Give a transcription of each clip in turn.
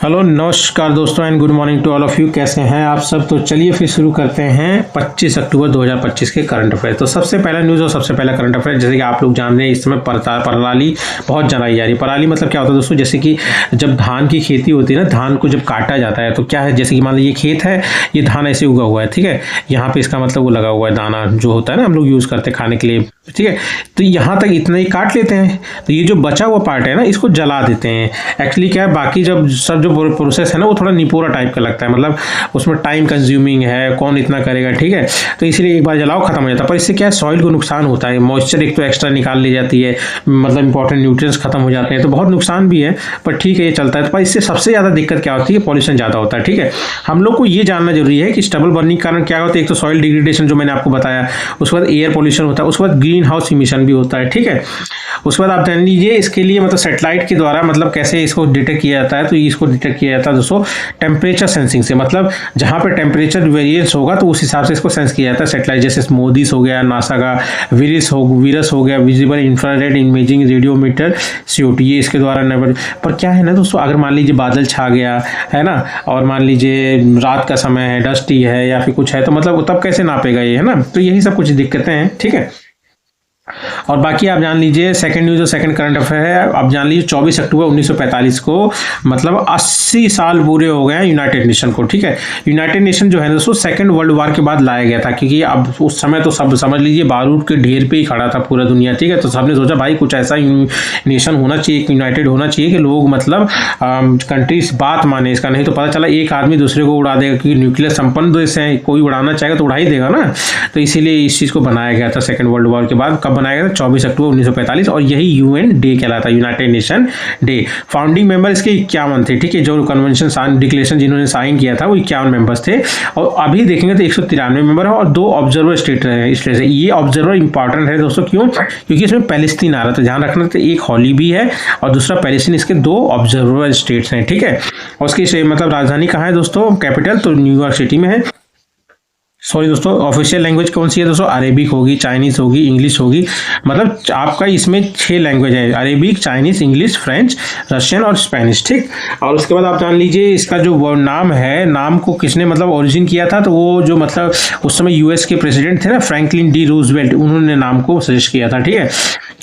Hello नमस्कार दोस्तों and good morning to all of you. कैसे हैं आप सब? तो चलिए फिर शुरू करते हैं 25 अक्टूबर 2025 के करंट अफेयर। तो सबसे पहला न्यूज़ और सबसे पहला करंट अफेयर, जैसे कि आप लोग जान रहे हैं इस समय पराली बहुत जलाई जा रही है। पराली मतलब क्या होता है दोस्तों? जैसे कि जब धान की खेती होती है ना, धान को जब काटा जाता है तो क्या है, जैसे कि मान लीजिए खेत है, ये धान ऐसे उगा हुआ है, ठीक है, यहाँ पे इसका मतलब वो लगा हुआ है दाना जो होता है ना, हम लोग यूज़ करते हैं खाने के लिए, ठीक है। तो यहाँ तक इतना ही काट लेते हैं, तो ये जो बचा हुआ पार्ट है ना, इसको जला देते हैं। एक्चुअली क्या है, बाकी जब सब जो प्रोसेस है ना वो थोड़ा निपोरा टाइप का लगता है, मतलब उसमें टाइम कंज्यूमिंग है, कौन इतना करेगा, ठीक है। तो इसलिए एक बार जलाओ खत्म हो जाता है। पर इससे क्या है, सॉइल को नुकसान होता है, मॉइस्चर एक तो एक्स्ट्रा निकाल ली जाती है, मतलब इंपॉर्टेंट न्यूट्रिएंट्स खत्म हो जाते हैं, तो बहुत नुकसान भी है। पर ठीक है, ये चलता है। पर इससे सबसे ज़्यादा दिक्कत क्या होती है, पॉल्यूशन ज़्यादा होता है, ठीक है। हम लोग को ये जानना जरूरी है कि स्टबल बर्निंग के कारण क्या होता है। एक तो सॉइल डिग्रेडेशन जो मैंने आपको बताया, उसके बाद एयर पॉल्यूशन होता है, उसके बाद ग्रीन हाउस इमिशन भी होता है, ठीक है। उसके बाद आप जान लीजिए इसके लिए मतलब सेटेलाइट के द्वारा मतलब कैसे इसको डिटेक्ट किया जाता है। तो इसको डिटेक्ट किया जाता है दोस्तों टेम्परेचर सेंसिंग से, मतलब जहाँ पे टेम्परेचर वेरिएंस होगा तो उस हिसाब से इसको सेंस किया जाता है सेटेलाइट। जैसे मोदीस हो गया, नासा का वीरस हो गया, visible infrared imaging radiometer COT, ये इसके द्वारा नंबर। पर क्या है ना दोस्तों, अगर मान लीजिए बादल छा गया है ना, और मान लीजिए रात का समय है, डस्टी है या फिर कुछ है, तो मतलब तब कैसे नापेगा ये, है ना। तो यही सब कुछ दिक्कतें हैं, ठीक है। और बाकी आप जान लीजिए सेकंड न्यूज़ और सेकंड करंट अफेयर है। आप जान लीजिए 24 अक्टूबर 1945 को मतलब 80 साल पूरे हो गए हैं यूनाइटेड नेशन को, ठीक है। यूनाइटेड नेशन जो है दोस्तों सेकंड वर्ल्ड वॉर के बाद लाया गया था, क्योंकि अब उस समय तो सब समझ लीजिए बारूद के ढेर पे ही खड़ा था पूरा दुनिया, ठीक है। तो सबने सोचा भाई कुछ ऐसा नेशन होना चाहिए, यूनाइटेड होना चाहिए कि लोग मतलब कंट्रीज बात माने इसका, नहीं तो पता चला एक आदमी दूसरे को उड़ा देगा, क्योंकि न्यूक्लियर संपन्न देश है, कोई उड़ाना चाहेगा तो उड़ा ही देगा ना। तो इसीलिए इस चीज़ को बनाया गया था सेकंड वर्ल्ड वॉर के बाद। कब बनाया गया था? 24 अक्टूबर 1945, और यही UN डे कहलाता है, United nation day. Founding member इसके 51 थे, ठीक है। जो कन्वेंशन डिक्लेरेशन जिन्होंने साइन किया था वो 51 मेंबर्स थे। और अभी देखेंगे तो 193 मेंबर है और 2 ऑब्जर्वर स्टेट है। ये ऑब्जर्वर इंपॉर्टेंट है दोस्तों, क्यों? क्योंकि इसमें पैलेस्तीन आ रहा था, ध्यान रखना। तो एक हॉली भी है और दूसरा पैलेस्तीन, इसके 2 ऑब्जर्वर स्टेट्स हैं, ठीक है। और उसकी मतलब राजधानी कहाँ है दोस्तों, कैपिटल तो न्यूयॉर्क सिटी में है। सॉरी दोस्तों, ऑफिशियल लैंग्वेज कौन सी है दोस्तों? अरेबिक होगी, चाइनीज़ होगी, इंग्लिश होगी। मतलब आपका इसमें 6 लैंग्वेज है, Arabic, Chinese, English, French, Russian और स्पेनिश, ठीक। और उसके बाद आप जान लीजिए इसका जो नाम है, नाम को किसने मतलब ओरिजिन किया था, तो वो जो मतलब उस समय US के प्रेसिडेंट थे ना, फ्रैंकलिन डी रूजवेल्ट, उन्होंने नाम को सजेस्ट किया था, ठीक है।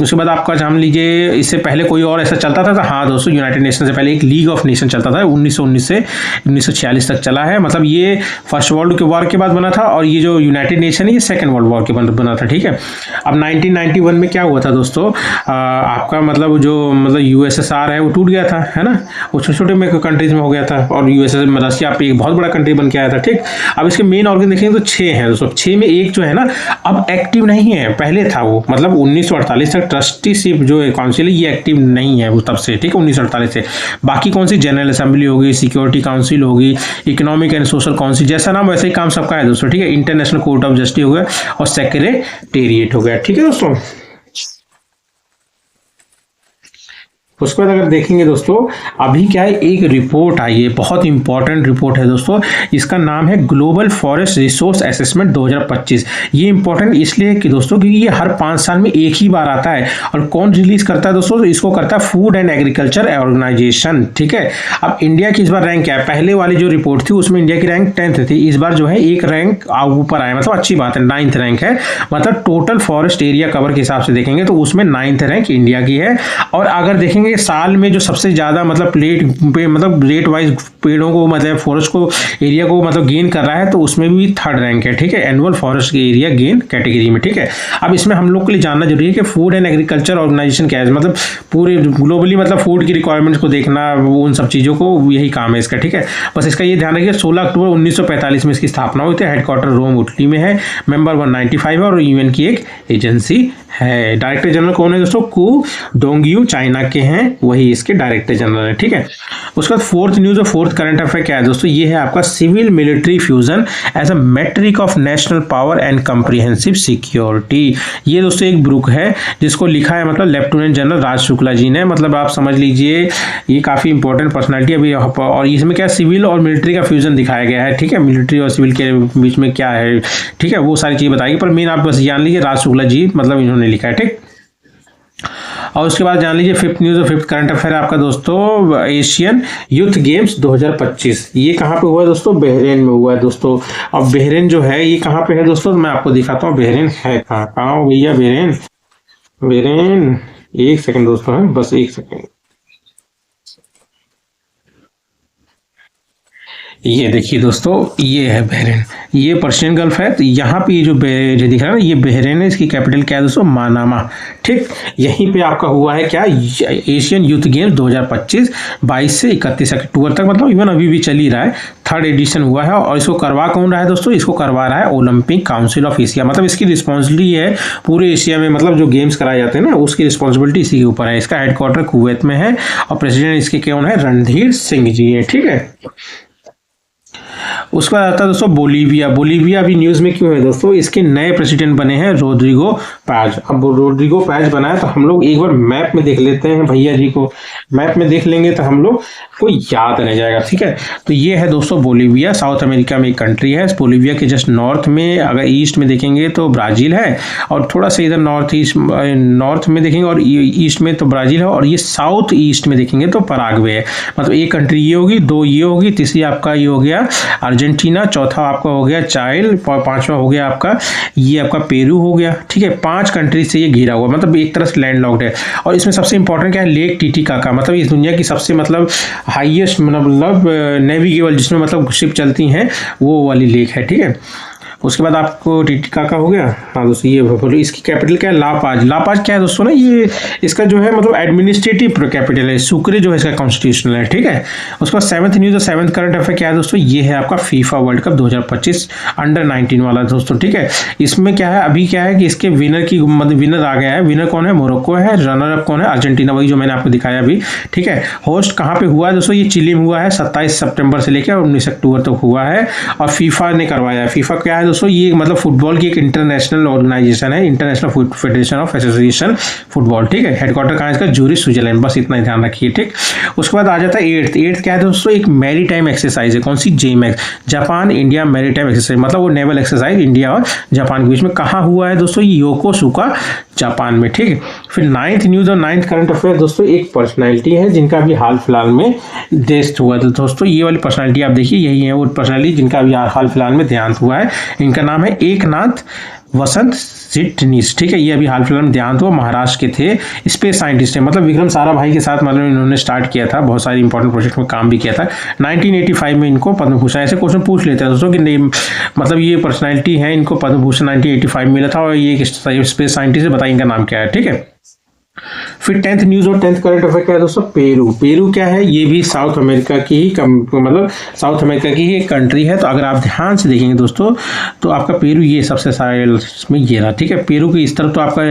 उसके बाद आपका जान लीजिए इससे पहले कोई और ऐसा चलता था? हाँ दोस्तों, यूनाइटेड नेशन से पहले एक लीग ऑफ नेशन चलता था, 1919 से 1946 तक चला है। मतलब ये फर्स्ट वर्ल्ड वॉर के बाद बना था, और ये जो यूनाइटेड नेशन है ये सेकंड वर्ल्ड वॉर के बाद बना था, ठीक है। अब 1991 में क्या हुआ था दोस्तों, आपका मतलब जो मतलब USSR है वो टूट गया था, है ना। वो छोटे छोटे कंट्रीज में हो गया था, और रशिया पे एक बहुत बड़ा कंट्री बन के आया था, ठीक। अब इसके मेन ऑर्गन देखेंगे तो 6 हैं दोस्तों। 6 में एक जो है ना अब एक्टिव नहीं है, पहले था वो, मतलब 1948 तक ट्रस्टीशिप जो है काउंसिल है ये एक्टिव नहीं है वो तब से, ठीक है, 1948 से। बाकी कौन सी, जनरल असेंबली होगी, सिक्योरिटी काउंसिल होगी, इकोनॉमिक एंड सोशल काउंसिल, जैसा नाम वैसे ही काम सबका है दोस्तों, ठीक है। इंटरनेशनल कोर्ट ऑफ जस्टिस हो गया और सेक्रेटेरिएट हो गया, ठीक है दोस्तों। उसके बाद अगर देखेंगे दोस्तों, अभी क्या है, एक रिपोर्ट आई है, बहुत इंपॉर्टेंट रिपोर्ट है दोस्तों। इसका नाम है ग्लोबल फॉरेस्ट रिसोर्स असेसमेंट 2025। ये इंपॉर्टेंट इसलिए कि दोस्तों क्योंकि ये हर 5 साल में एक ही बार आता है। और कौन रिलीज करता है दोस्तों? तो इसको करता है फूड एंड एग्रीकल्चर ऑर्गेनाइजेशन, ठीक है। अब इंडिया की इस बार रैंक क्या है? पहले वाली जो रिपोर्ट थी उसमें इंडिया की रैंक 10th थी, इस बार जो है एक रैंक ऊपर आया, मतलब अच्छी बात है, 9th रैंक है। मतलब टोटल फॉरेस्ट एरिया कवर के हिसाब से देखेंगे तो उसमें 9th रैंक इंडिया की है। और अगर देखेंगे साल में जो सबसे ज्यादा मतलब मतलब रेट वाइज पेड़ों को मतलब फॉरेस्ट को एरिया को मतलब गेन कर रहा है, तो उसमें भी 3rd रैंक है, ठीक है, annual forest area gain category में, ठीक है। अब इसमें हम लोग के लिए जानना जरूरी है कि फूड एंड एग्रीकल्चर ऑर्गेनाइजेशन क्या है, मतलब पूरे ग्लोबली मतलब फूड की रिक्वायरमेंट्स को देखना, उन सब चीजों को, यही काम है इसका, ठीक है। बस इसका ये ध्यान रखिए 16 अक्टूबर 1945 में इसकी स्थापना हुई थी। हेडक्वार्टर रोम इटली में है, मेंबर 195 है और UN की एक एजेंसी है। डायरेक्टर जनरल कौन है दोस्तों? कू डोंगयू, चाइना के हैं, वही इसके डायरेक्टर जनरल है, ठीक है। उसके बाद 4th न्यूज़ और 4th करंट अफेयर क्या है दोस्तों? ये है आपका civil military fusion as a metric of national power and comprehensive security. ये दोस्तों एक बुक है जिसको लिखा है मतलब लेफ्टिनेंट जनरल राज शुक्ला जी ने, मतलब आप समझ लीजिए ये काफ़ी इंपॉर्टेंट पर्सनैलिटी अभी। और इसमें क्या सिविल और मिलिट्री का फ्यूजन दिखाया गया है, ठीक है, मिलिट्री और सिविल के बीच में क्या है, ठीक है, वो सारी चीज़ बताएगी। पर मेन आप बस जान लीजिए राज शुक्ला जी मतलब इन्होंने लिखा है, ठीक। और उसके बाद जान लीजिए फिफ्थ न्यूज़ और फिफ्थ करंट अफेयर आपका दोस्तों, एशियन यूथ गेम्स 2025 ये कहाँ पे हुआ है दोस्तों, बहरीन में हुआ है दोस्तों। अब बहरीन जो है ये कहाँ पे है दोस्तों, मैं आपको दिखाता हूँ बहरीन है कहाँ हो भैया बहरीन। बहरीन एक सेकंड दोस्तों, है बस एक सेकंड। ये देखिए दोस्तों, ये है बहरीन, ये पर्शियन गल्फ है। तो यहाँ पे ये जो दिख रहा है ना, ये बहरीन है, इसकी कैपिटल क्या है दोस्तों, मानामा। ठीक, यहीं पे आपका हुआ है क्या, एशियन यूथ गेम्स 2025 22 से 31 अक्टूबर तक, मतलब इवन अभी भी चल ही रहा है। थर्ड एडिशन हुआ है और इसको करवा कौन रहा है दोस्तों, इसको करवा रहा है ओलंपिक काउंसिल ऑफ एशिया। मतलब इसकी रिस्पॉन्सिबिलिटी है पूरे एशिया में, मतलब जो गेम्स कराए जाते हैं ना उसकी रिस्पॉन्सिबिलिटी इसी के ऊपर है। इसका हेडक्वार्टर कुवैत में है और प्रेसिडेंट इसके कौन है, रणधीर सिंह जी है। ठीक है, उसके बाद आता है दोस्तों बोलीविया। बोलीविया अभी न्यूज़ में क्यों है दोस्तों, इसके नए प्रेसिडेंट बने हैं रोड्रिगो पैज। अब रोड्रिगो पैज बना है तो हम लोग एक बार मैप में देख लेते हैं भैया जी को, मैप में देख लेंगे तो हम लोग को याद रह जाएगा। ठीक है, तो ये है दोस्तों बोलीविया, साउथ अमेरिका में एक कंट्री है। बोलीविया के जस्ट नॉर्थ में अगर ईस्ट में देखेंगे तो ब्राज़ील है, और थोड़ा सा इधर नॉर्थ में देखेंगे और ईस्ट में तो ब्राज़ील है, और ये साउथ ईस्ट में देखेंगे तो पराग्वे है। मतलब एक कंट्री ये होगी, दो ये होगी, तीसरी आपका ये हो गया अर्जेंटीना, चौथा आपका हो गया चाइल, पांचवा हो गया आपका ये आपका पेरू हो गया। ठीक है, 5 कंट्री से ये घिरा हुआ, मतलब एक तरह से लैंड लॉक्ड है। और इसमें सबसे इंपॉर्टेंट क्या है, लेक टीटीकाका, मतलब इस दुनिया की सबसे मतलब हाईएस्ट मतलब नेविगेबल, जिसमें मतलब शिप चलती हैं, वो वाली लेक है। ठीक है, उसके बाद आपको टीटीकाका हो गया। हाँ दोस्तों, ये बोलो इसकी कैपिटल क्या है, लापाज। लापाज क्या है दोस्तों ना, ये इसका जो है मतलब एडमिनिस्ट्रेटिव कैपिटल है। सुक्रे जो है इसका कॉन्स्टिट्यूशनल है। ठीक है, उसके बाद 7th न्यूज़ और 7th करंट अफेयर क्या है दोस्तों, ये है आपका फीफा वर्ल्ड कप 2025 अंडर 19 वाला दोस्तों। ठीक है, इसमें क्या है, अभी क्या है कि इसके विनर की मतलब विनर आ गया है। विनर कौन है, मोरक्को है। रनर अप कौन है, अर्जेंटीना, वही जो मैंने आपको दिखाया अभी। ठीक है, होस्ट कहाँ पे हुआ है दोस्तों, ये चिली में हुआ है, 27 सितंबर से लेकर 19 अक्टूबर तक हुआ है, और फीफा ने करवाया है। फीफा क्या है दोस्तों, ये मतलब फुटबॉल की एक इंटरनेशनल ऑर्गेनाइजेशन है, international federation of association football. ठीक है, हेडक्वार्टर कहाँ है इसका, ज्यूरिख स्विट्जरलैंड, बस इतना ही ध्यान रखिए। ठीक, उसके बाद आ जाता है 8th क्या है दोस्तों, एक मैरीटाइम एक्सरसाइज है। कौन सी, जेमैक्स, जापान इंडिया मैरीटाइम एक्सरसाइज, मतलब वो नेवल एक्सरसाइज इंडिया और जापान के बीच में। कहाँ हुआ है दोस्तों, ये योकोसुका जापान में। ठीक है, फिर 9th न्यूज़ और 9th करंट अफेयर दोस्तों, एक पर्सनैलिटी है जिनका अभी हाल फिलहाल में डेथ हुआ था दोस्तों। ये वाली पर्सनैलिटी आप देखिए, यही है वो पर्सनैलिटी जिनका अभी हाल फिलहाल में देहांत हुआ है। इनका नाम है एकनाथ वसंत चिटनीस। ठीक है, ये अभी हाल फिलहाल में देहांत हुआ, महाराष्ट्र के थे, स्पेस साइंटिस्ट है। मतलब विक्रम साराभाई के साथ मतलब इन्होंने स्टार्ट किया था, बहुत सारे इंपॉर्टेंट प्रोजेक्ट में काम भी किया था। 1985 में इनको पद्म भूषण, ऐसे क्वेश्चन पूछ लेते हैं दोस्तों कि नहीं मतलब ये पर्सनैलिटी है, इनको पद्म भूषण 1985 में मिला था, और ये स्पेस साइंटिस्ट है, बताइए इनका नाम क्या है। ठीक है, फिर 10th न्यूज़ और 10th करंट अफेयर क्या है दोस्तों, पेरू। पेरू क्या है, ये भी साउथ अमेरिका की ही मतलब साउथ अमेरिका की ही एक कंट्री है। तो अगर आप ध्यान से देखेंगे दोस्तों तो आपका पेरू ये सबसे सारे में ये रहा। ठीक है, पेरू की इस तरफ तो आपका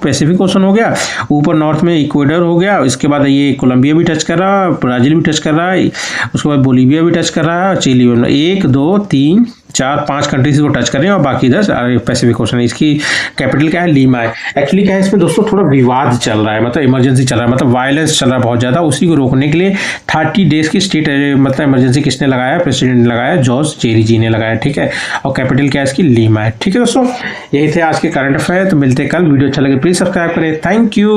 पैसिफिक ओशन हो गया, ऊपर नॉर्थ में इक्वेडर हो गया, इसके बाद ये कोलंबिया भी टच कर रहा है, ब्राज़ील भी टच कर रहा है, उसके बाद बोलीविया भी टच कर रहा है, चिली। 1 2 3 4 5 कंट्रीज को टच कर रहे हैं और बाकी 10 पैसिफिक ओशन है। इसकी कैपिटल क्या है, लीमा है। एक्चुअली क्या है, इसमें दोस्तों थोड़ा विवाद चल रहा है, मतलब इमरजेंसी चल रहा है, मतलब वायलेंस चल रहा है बहुत ज़्यादा। उसी को रोकने के लिए 30 डेज की स्टेट मतलब इमरजेंसी किसने लगाया, प्रेसिडेंट ने लगाया, जॉर्ज चेरी जी ने लगाया। ठीक है, और कैपिटल क्या है इसकी, लीमा है। ठीक है दोस्तों, यही थे आज के करंट अफेयर। तो मिलते कल, वीडियो अच्छा लगे प्लीज़ सब्सक्राइब करें। Thank you.